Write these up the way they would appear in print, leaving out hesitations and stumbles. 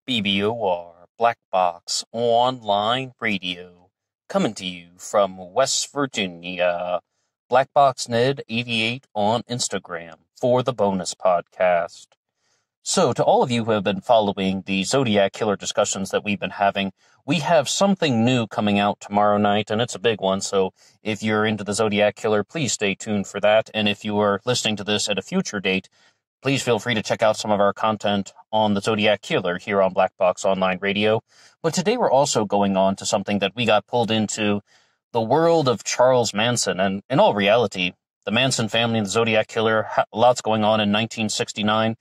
BBOR, Black Box Online Radio, coming to you from West Virginia. Black Box Ned 88 on Instagram for the bonus podcast. So, to all of you who have been following the Zodiac Killer discussions that we've been having, we have something new coming out tomorrow night, and it's a big one, so if you're into the Zodiac Killer, please stay tuned for that, and if you are listening to this at a future date, please feel free to check out some of our content on the Zodiac Killer here on Black Box Online Radio. But today we're also going on to something that we got pulled into, the world of Charles Manson, and in all reality, the Manson family and the Zodiac Killer, lots going on in 1969.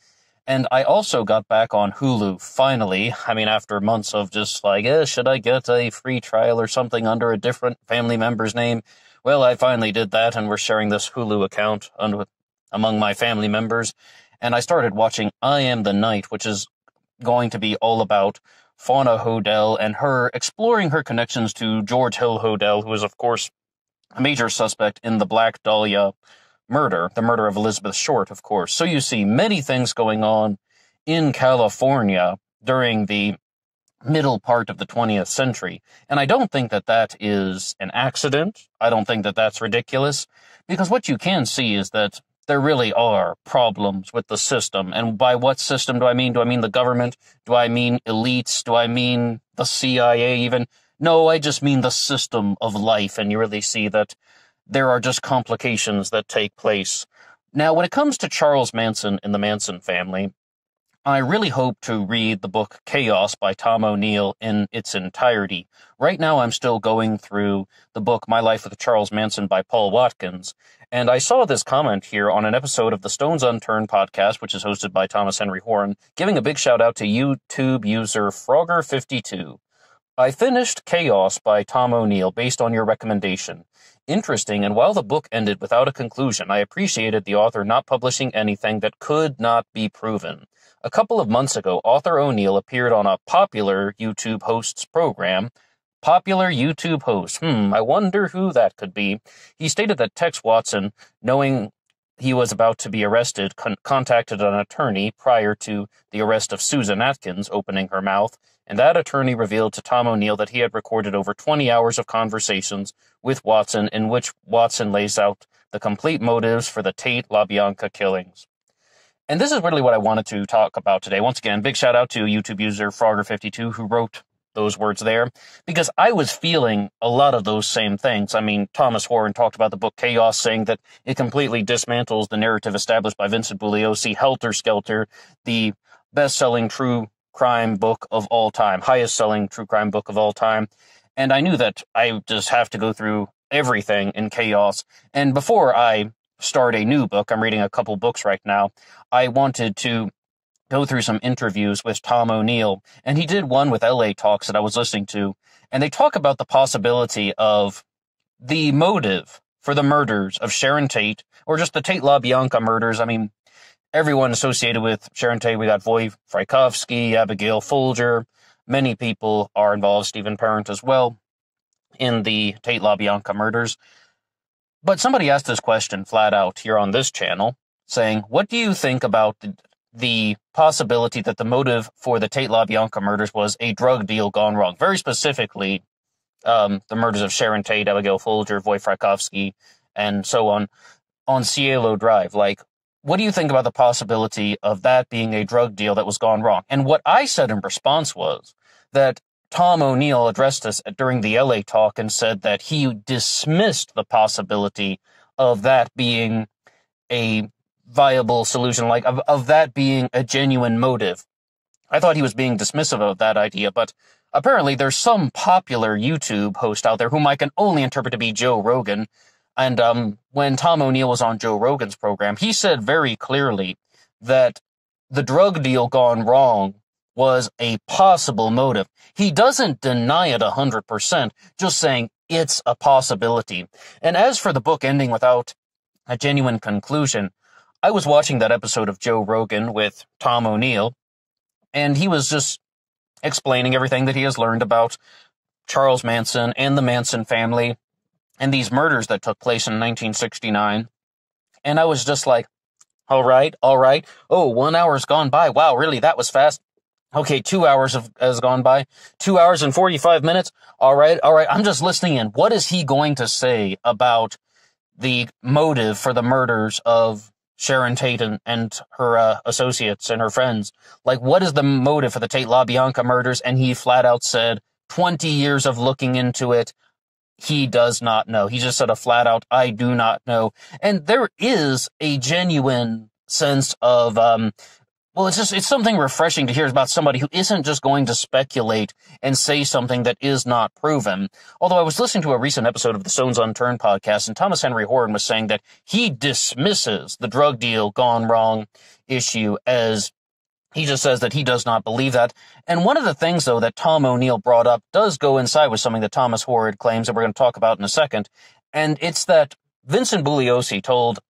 And I also got back on Hulu, finally. I mean, after months of just like, should I get a free trial or something under a different family member's name? Well, I finally did that, and we're sharing this Hulu account among my family members. And I started watching I Am the Night, which is going to be all about Fauna Hodel and her exploring her connections to George Hill Hodel, who is, of course, a major suspect in the Black Dahlia murder, the murder of Elizabeth Short, of course. So you see many things going on in California during the middle part of the 20th century. And I don't think that that is an accident. I don't think that that's ridiculous, because what you can see is that there really are problems with the system. And by what system do I mean? Do I mean the government? Do I mean elites? Do I mean the CIA even? No, I just mean the system of life. And you really see that there are just complications that take place. Now, when it comes to Charles Manson and the Manson family, I really hope to read the book Chaos by Tom O'Neill in its entirety. Right now, I'm still going through the book My Life with Charles Manson by Paul Watkins, and I saw this comment here on an episode of the Stones Unturned podcast, which is hosted by Thomas Henry Horan, giving a big shout out to YouTube user Frogger52. I finished Chaos by Tom O'Neill based on your recommendation. Interesting, and while the book ended without a conclusion, I appreciated the author not publishing anything that could not be proven. A couple of months ago, author O'Neill appeared on a popular YouTube host's program. Popular YouTube host. I wonder who that could be. He stated that Tex Watson, knowing he was about to be arrested, contacted an attorney prior to the arrest of Susan Atkins opening her mouth, and that attorney revealed to Tom O'Neill that he had recorded over 20 hours of conversations with Watson in which Watson lays out the complete motives for the Tate LaBianca killings. And this is really what I wanted to talk about today. Once again, big shout out to YouTube user Frogger52 who wrote those words there, because I was feeling a lot of those same things. I mean, Thomas Horan talked about the book Chaos, saying that it completely dismantles the narrative established by Vincent Bugliosi, Helter Skelter, the best-selling true crime book of all time, highest-selling true crime book of all time. And I knew that I just have to go through everything in Chaos. And before I start a new book, I'm reading a couple books right now, I wanted to go through some interviews with Tom O'Neill, and he did one with LA Talks that I was listening to, and they talk about the possibility of the motive for the murders of Sharon Tate, or just the Tate LaBianca murders. I mean, everyone associated with Sharon Tate, we got Voy Frykowski, Abigail Folger, many people are involved, Stephen Parent as well, in the Tate LaBianca murders. But somebody asked this question flat out here on this channel, saying, what do you think about the possibility that the motive for the Tate LaBianca murders was a drug deal gone wrong? Very specifically, the murders of Sharon Tate, Abigail Folger, Voy Frykowski, and so on Cielo Drive. Like, what do you think about the possibility of that being a drug deal that was gone wrong? And what I said in response was that Tom O'Neill addressed us during the LA Talk and said that he dismissed the possibility of that being a viable solution, like of that being a genuine motive. I thought he was being dismissive of that idea, but apparently there's some popular YouTube host out there whom I can only interpret to be Joe Rogan. And when Tom O'Neill was on Joe Rogan's program, he said very clearly that the drug deal gone wrong was a possible motive. He doesn't deny it 100%, just saying it's a possibility. And as for the book ending without a genuine conclusion, I was watching that episode of Joe Rogan with Tom O'Neill, and he was just explaining everything that he has learned about Charles Manson and the Manson family and these murders that took place in 1969. And I was just like, all right. Oh, 1 hour's gone by. Wow, really, that was fast. Okay, 2 hours has gone by. 2 hours and 45 minutes. All right. I'm just listening in. What is he going to say about the motive for the murders of Sharon Tate and her associates and her friends? Like, what is the motive for the Tate LaBianca murders? And he flat out said, 20 years of looking into it, he does not know. He just said a flat out, I do not know. And there is a genuine sense of, well, it's something refreshing to hear about somebody who isn't just going to speculate and say something that is not proven. Although I was listening to a recent episode of the Stones Unturned podcast, and Thomas Henry Horan was saying that he dismisses the drug deal gone wrong issue as he just says that he does not believe that. And one of the things, though, that Tom O'Neill brought up does go inside with something that Thomas Horan claims that we're going to talk about in a second. And it's that Vincent Bugliosi told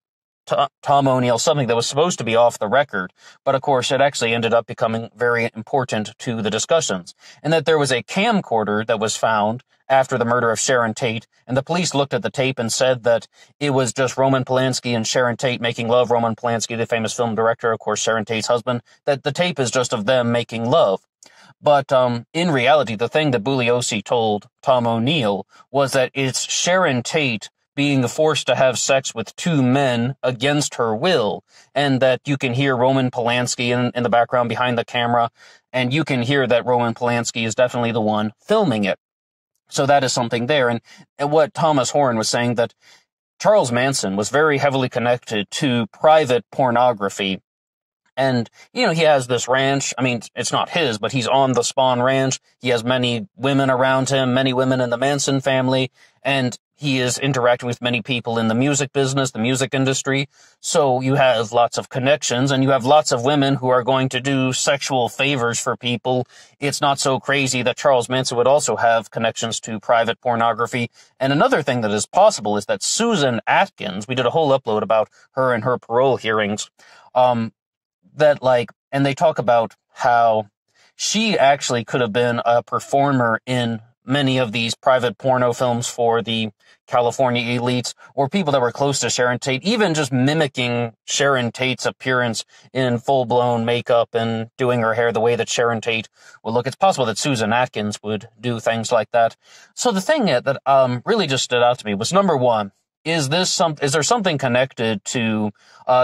Tom O'Neill something that was supposed to be off the record, but of course it actually ended up becoming very important to the discussions, and that there was a camcorder that was found after the murder of Sharon Tate, and the police looked at the tape and said that it was just Roman Polanski and Sharon Tate making love. Roman Polanski, the famous film director, of course, Sharon Tate's husband, that the tape is just of them making love. But in reality, the thing that Bugliosi told Tom O'Neill was that it's Sharon Tate being forced to have sex with two men against her will, and that you can hear Roman Polanski in the background behind the camera, and you can hear that Roman Polanski is definitely the one filming it. So that is something there. And what Thomas Horan was saying, that Charles Manson was very heavily connected to private pornography. And, he has this ranch. I mean, it's not his, but he's on the Spawn Ranch. He has many women around him, many women in the Manson family, and he is interacting with many people in the music business, the music industry. So you have lots of connections, and you have lots of women who are going to do sexual favors for people. It's not so crazy that Charles Manson would also have connections to private pornography. And another thing that is possible is that Susan Atkins, we did a whole upload about her and her parole hearings, and they talk about how she actually could have been a performer in many of these private porno films for the California elites, or people that were close to Sharon Tate, even just mimicking Sharon Tate's appearance in full-blown makeup and doing her hair the way that Sharon Tate would look. It's possible that Susan Atkins would do things like that. So the thing that really just stood out to me was, number one, is there something connected to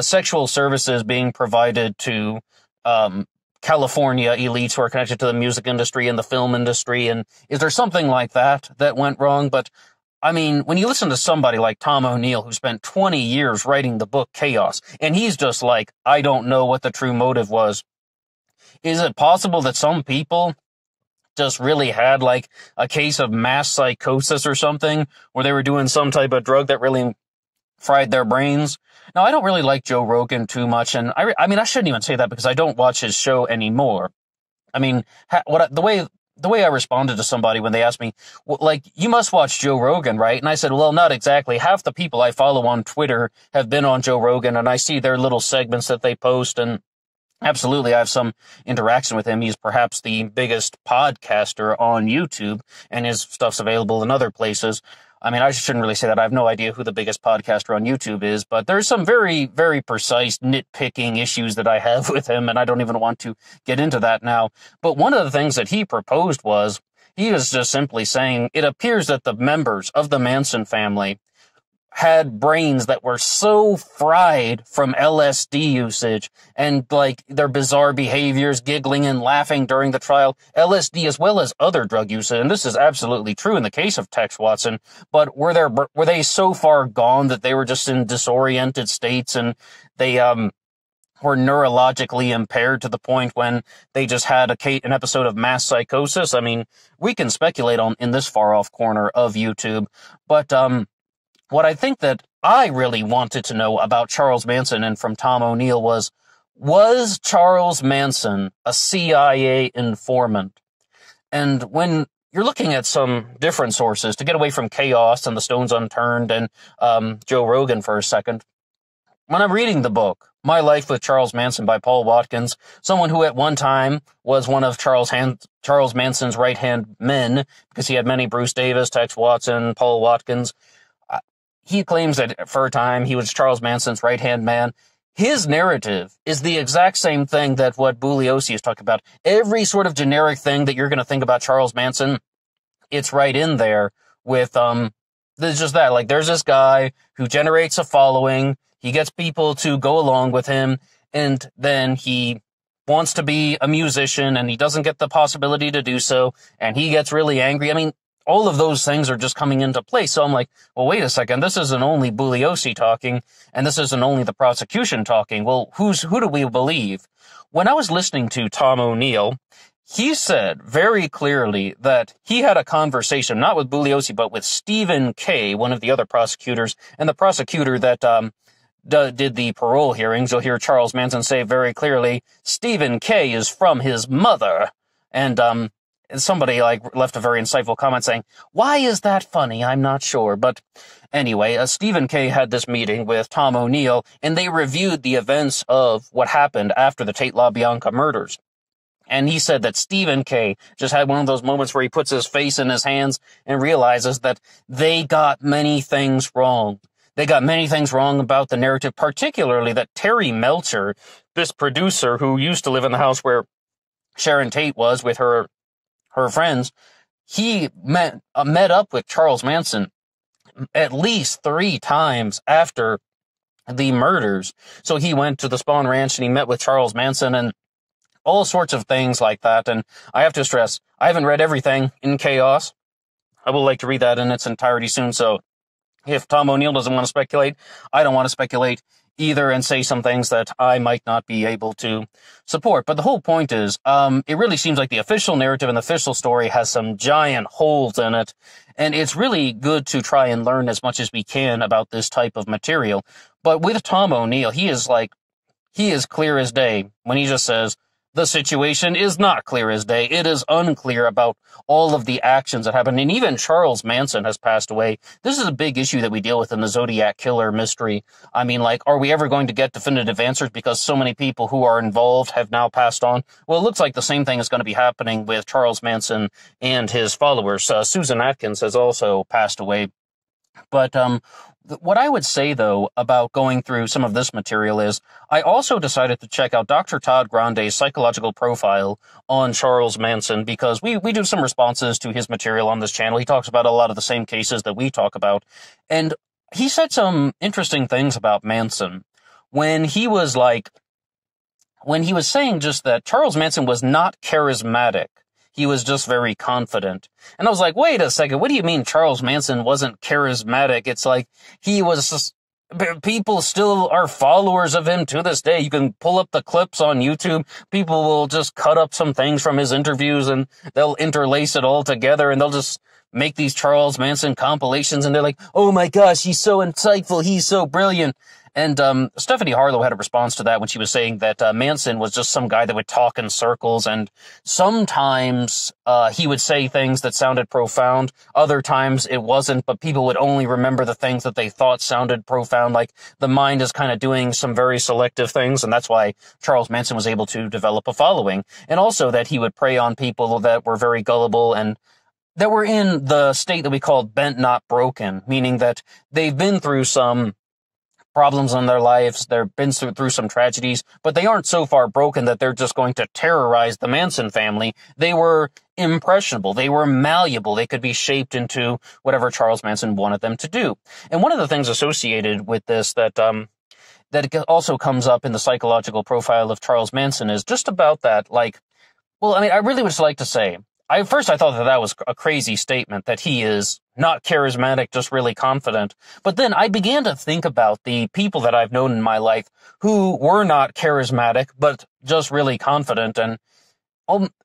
sexual services being provided to California elites who are connected to the music industry and the film industry? And is there something like that went wrong? But I mean, when you listen to somebody like Tom O'Neill, who spent 20 years writing the book Chaos, and he's just like, I don't know what the true motive was. Is it possible that some people just really had like a case of mass psychosis or something, where they were doing some type of drug that really fried their brains? Now, I don't really like Joe Rogan too much, and I mean, I shouldn't even say that because I don't watch his show anymore. I mean, the way I responded to somebody when they asked me, well, like, you must watch Joe Rogan, right? And I said, well, not exactly. Half the people I follow on Twitter have been on Joe Rogan, and I see their little segments that they post, and absolutely, I have some interaction with him. He's perhaps the biggest podcaster on YouTube, and his stuff's available in other places. I mean, I shouldn't really say that. I have no idea who the biggest podcaster on YouTube is, but there's some very, very precise nitpicking issues that I have with him, and I don't even want to get into that now. But one of the things that he proposed was, he was just simply saying, it appears that the members of the Manson family had brains that were so fried from LSD usage and like their bizarre behaviors, giggling and laughing during the trial, LSD as well as other drug use. And this is absolutely true in the case of Tex Watson. But were they so far gone that they were just in disoriented states, and they were neurologically impaired to the point when they just had an episode of mass psychosis? I mean, we can speculate in this far off corner of YouTube, but what I think that I really wanted to know about Charles Manson and from Tom O'Neill was Charles Manson a CIA informant? And when you're looking at some different sources, to get away from Chaos and the Stones Unturned and Joe Rogan for a second, when I'm reading the book, My Life with Charles Manson by Paul Watkins, someone who at one time was one of Charles Manson's right-hand men, because he had many: Bruce Davis, Tex Watson, Paul Watkins. He claims that for a time he was Charles Manson's right-hand man. his narrative is the exact same thing that what Bugliosi is talking about. Every sort of generic thing that you're going to think about Charles Manson, it's right in there with, there's just that. Like, there's this guy who generates a following. He gets people to go along with him, and then he wants to be a musician, and he doesn't get the possibility to do so, and he gets really angry. I mean, all of those things are just coming into place. So I'm like, well, wait a second. This isn't only Bugliosi talking, and this isn't only the prosecution talking. Well, who do we believe? When I was listening to Tom O'Neill, he said very clearly that he had a conversation, not with Bugliosi, but with Stephen Kay, one of the other prosecutors, and the prosecutor that did the parole hearings. You'll hear Charles Manson say very clearly, Stephen Kay is from his mother. And somebody left a very insightful comment saying, why is that funny? I'm not sure. But anyway, Stephen Kay had this meeting with Tom O'Neill, and they reviewed the events of what happened after the Tate LaBianca murders. And he said that Stephen Kay just had one of those moments where he puts his face in his hands and realizes that they got many things wrong. They got many things wrong about the narrative, particularly that Terry Melcher, this producer who used to live in the house where Sharon Tate was with her friends, he met up with Charles Manson at least 3 times after the murders. So he went to the Spawn Ranch and he met with Charles Manson and all sorts of things like that. And I have to stress, I haven't read everything in Chaos. I will like to read that in its entirety soon. So if Tom O'Neill doesn't want to speculate, I don't want to speculate either and say some things that I might not be able to support. But the whole point is, it really seems like the official narrative and the official story has some giant holes in it. And it's really good to try and learn as much as we can about this type of material. But with Tom O'Neill, he is clear as day when he just says, the situation is not clear as day. It is unclear about all of the actions that happened. And even Charles Manson has passed away. This is a big issue that we deal with in the Zodiac Killer mystery. I mean, are we ever going to get definitive answers because so many people who are involved have now passed on? Well, it looks like the same thing is going to be happening with Charles Manson and his followers. Susan Atkins has also passed away. But what I would say, though, about going through some of this material is I also decided to check out Dr. Todd Grande's psychological profile on Charles Manson because we do some responses to his material on this channel. He talks about a lot of the same cases that we talk about. And he said some interesting things about Manson when he was saying just that Charles Manson was not charismatic. He was just very confident. And I was like, wait a second, what do you mean Charles Manson wasn't charismatic? It's like he was just, people still are followers of him to this day. You can pull up the clips on YouTube. People will just cut up some things from his interviews and they'll interlace it all together and they'll just make these Charles Manson compilations and they're like, oh my gosh, he's so insightful, he's so brilliant. And Stephanie Harlow had a response to that when she was saying that Manson was just some guy that would talk in circles, and sometimes he would say things that sounded profound. Other times it wasn't, but people would only remember the things that they thought sounded profound. Like the mind is kind of doing some very selective things, and that's why Charles Manson was able to develop a following. And also that he would prey on people that were very gullible and that were in the state that we called bent not broken, meaning that they've been through some problems in their lives, they've been through some tragedies, but they aren't so far broken that they're just going to terrorize the Manson family. They were impressionable, they were malleable, they could be shaped into whatever Charles Manson wanted them to do. And one of the things associated with this that also comes up in the psychological profile of Charles Manson is just about that, I really would just like to say, I thought that was a crazy statement, that he is not charismatic, just really confident. But then I began to think about the people that I've known in my life who were not charismatic, but just really confident. And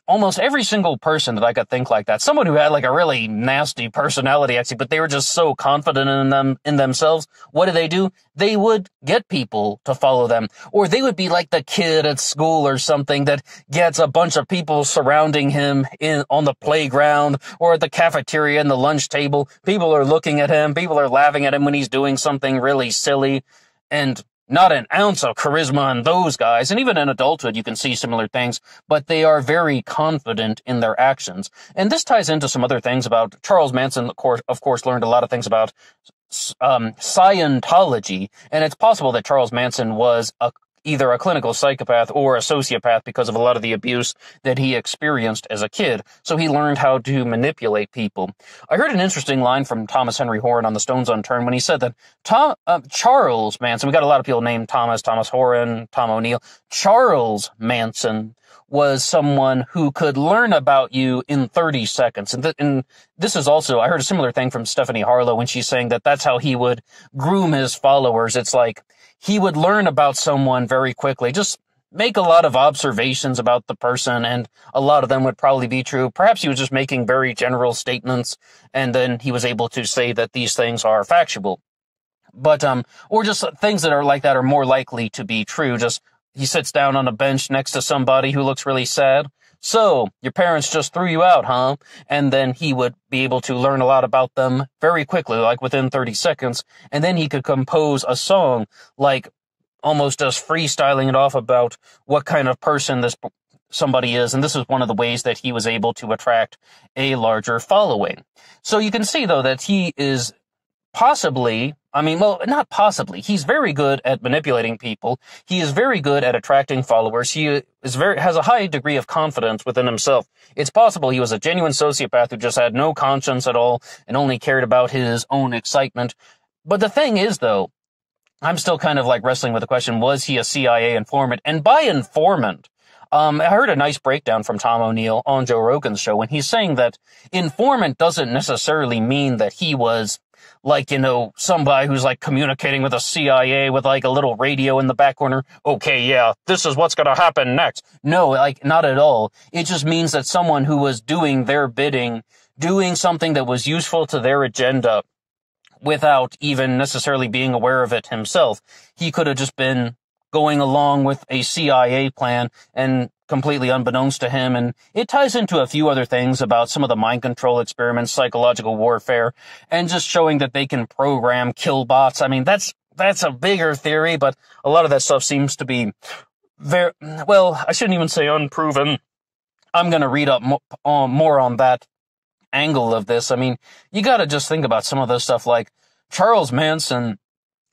almost every single person that I could think like that, someone who had a really nasty personality actually, but they were just so confident in themselves. What do? They would get people to follow them, or they would be like the kid at school or something that gets a bunch of people surrounding him on the playground or at the cafeteria and the lunch table. People are looking at him. People are laughing at him when he's doing something really silly, and not an ounce of charisma in those guys. And even in adulthood, you can see similar things, but they are very confident in their actions. And this ties into some other things about Charles Manson, of course, learned a lot of things about Scientology, and it's possible that Charles Manson was either a clinical psychopath or a sociopath because of a lot of the abuse that he experienced as a kid. So he learned how to manipulate people. I heard an interesting line from Thomas Henry Horan on the Stones Unturned when he said that Charles Manson, we got a lot of people named Thomas Horan, Tom O'Neill. Charles Manson was someone who could learn about you in 30 seconds. And this is also, I heard a similar thing from Stephanie Harlow when she's saying that that's how he would groom his followers. It's like he would learn about someone very quickly, just make a lot of observations about the person, and a lot of them would probably be true. Perhaps he was just making very general statements, and then he was able to say that these things are factual. But, or just things that are like that are more likely to be true. Just, he sits down on a bench next to somebody who looks really sad. So, your parents just threw you out, huh? And then he would be able to learn a lot about them very quickly, like within 30 seconds. And then he could compose a song, like almost just freestyling it off about what kind of person somebody is. And this is one of the ways that he was able to attract a larger following. So you can see, though, that he is possibly, not possibly. He's very good at manipulating people. He is very good at attracting followers. He has a high degree of confidence within himself. It's possible he was a genuine sociopath who just had no conscience at all and only cared about his own excitement. But the thing is, though, I'm still kind of like wrestling with the question, was he a CIA informant? And by informant, I heard a nice breakdown from Tom O'Neill on Joe Rogan's show when he's saying that informant doesn't necessarily mean that he was like, somebody who's like communicating with the CIA with like a little radio in the back corner. Okay, yeah, this is what's going to happen next. No, like not at all. It just means that someone who was doing their bidding, doing something that was useful to their agenda without even necessarily being aware of it himself. He could have just been going along with a CIA plan and completely unbeknownst to him. And it ties into a few other things about some of the mind control experiments, psychological warfare, and just showing that they can program kill bots. I mean, that's a bigger theory, but a lot of that stuff seems to be I shouldn't even say unproven. I'm going to read up more on that angle of this. I mean, you got to just think about some of this stuff like Charles Manson,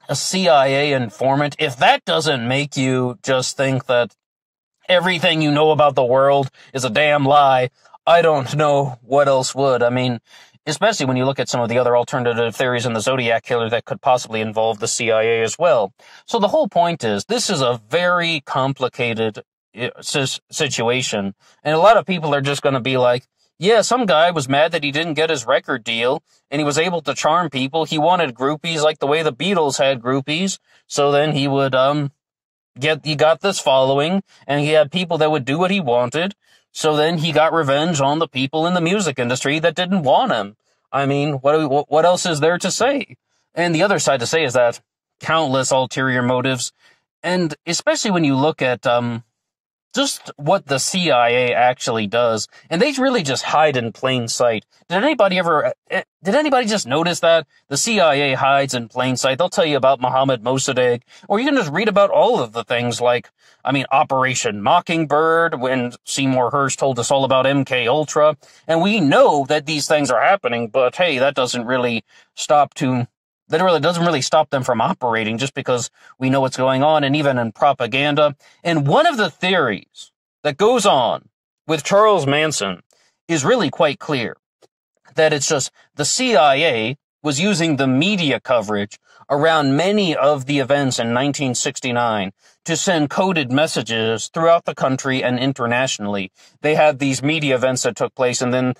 a CIA informant. If that doesn't make you just think that everything you know about the world is a damn lie, I don't know what else would. I mean, especially when you look at some of the other alternative theories in the Zodiac Killer that could possibly involve the CIA as well. So the whole point is, this is a very complicated situation, and a lot of people are just going to be like, yeah, some guy was mad that he didn't get his record deal, and he was able to charm people. He wanted groupies like the way the Beatles had groupies, so then he would, he got this following, and he had people that would do what he wanted, so then he got revenge on the people in the music industry that didn't want him. I mean, what else is there to say? And the other side to say is that countless ulterior motives, and especially when you look at, just what the CIA actually does, and they really just hide in plain sight. Did anybody just notice that? The CIA hides in plain sight. They'll tell you about Mohammed Mossadegh, or you can just read about all of the things like, Operation Mockingbird, when Seymour Hersh told us all about MK Ultra, and we know that these things are happening, but hey, that doesn't really stop them from operating just because we know what's going on, and even in propaganda. And one of the theories that goes on with Charles Manson is really quite clear, that it's just the CIA was using the media coverage around many of the events in 1969 to send coded messages throughout the country and internationally. They had these media events that took place, and then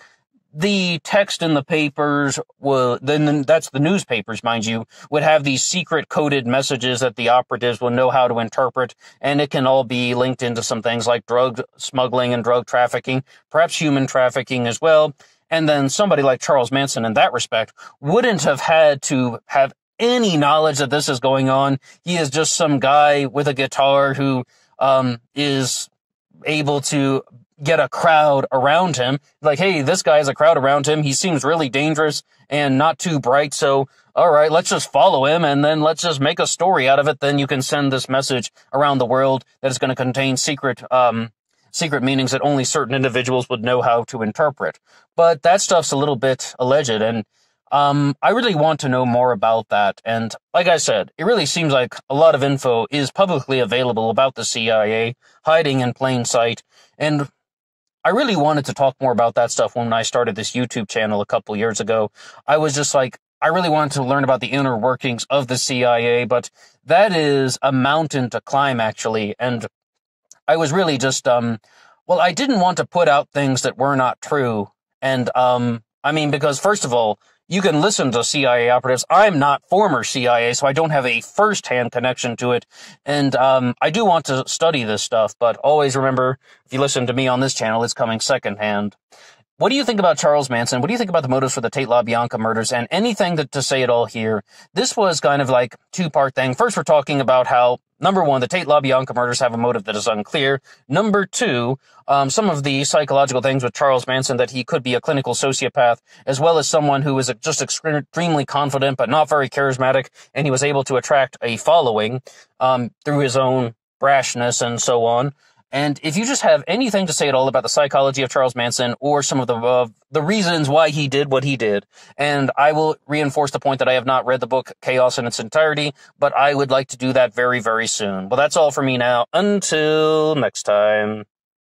the text in the papers that's the newspapers, mind you, would have these secret coded messages that the operatives will know how to interpret, and it can all be linked into some things like drug smuggling and drug trafficking, perhaps human trafficking as well. And then somebody like Charles Manson, in that respect, wouldn't have had to have any knowledge that this is going on. He is just some guy with a guitar who is able to get a crowd around him. Like, hey, this guy has a crowd around him. He seems really dangerous and not too bright. So, all right, let's just follow him, and then let's just make a story out of it. Then you can send this message around the world that is going to contain secret meanings that only certain individuals would know how to interpret. But that stuff's a little bit alleged, and I really want to know more about that. And like I said, it really seems like a lot of info is publicly available about the CIA, hiding in plain sight. And I really wanted to talk more about that stuff when I started this YouTube channel a couple years ago. I was just like, I really wanted to learn about the inner workings of the CIA, but that is a mountain to climb, actually. And I was really just, well, I didn't want to put out things that were not true. And, I mean, because first of all, you can listen to CIA operatives. I'm not former CIA, so I don't have a first-hand connection to it. And, I do want to study this stuff, but always remember, if you listen to me on this channel, it's coming secondhand. What do you think about Charles Manson? What do you think about the motives for the Tate LaBianca murders? And anything to say it all here, this was kind of like two-part thing. First, we're talking about how, number one, the Tate LaBianca murders have a motive that is unclear. Number two, some of the psychological things with Charles Manson, that he could be a clinical sociopath, as well as someone who is just extremely confident but not very charismatic, and he was able to attract a following through his own brashness and so on. And if you just have anything to say at all about the psychology of Charles Manson or some of the reasons why he did what he did, and I will reinforce the point that I have not read the book Chaos in its entirety, but I would like to do that very, very soon. Well, that's all for me now. Until next time.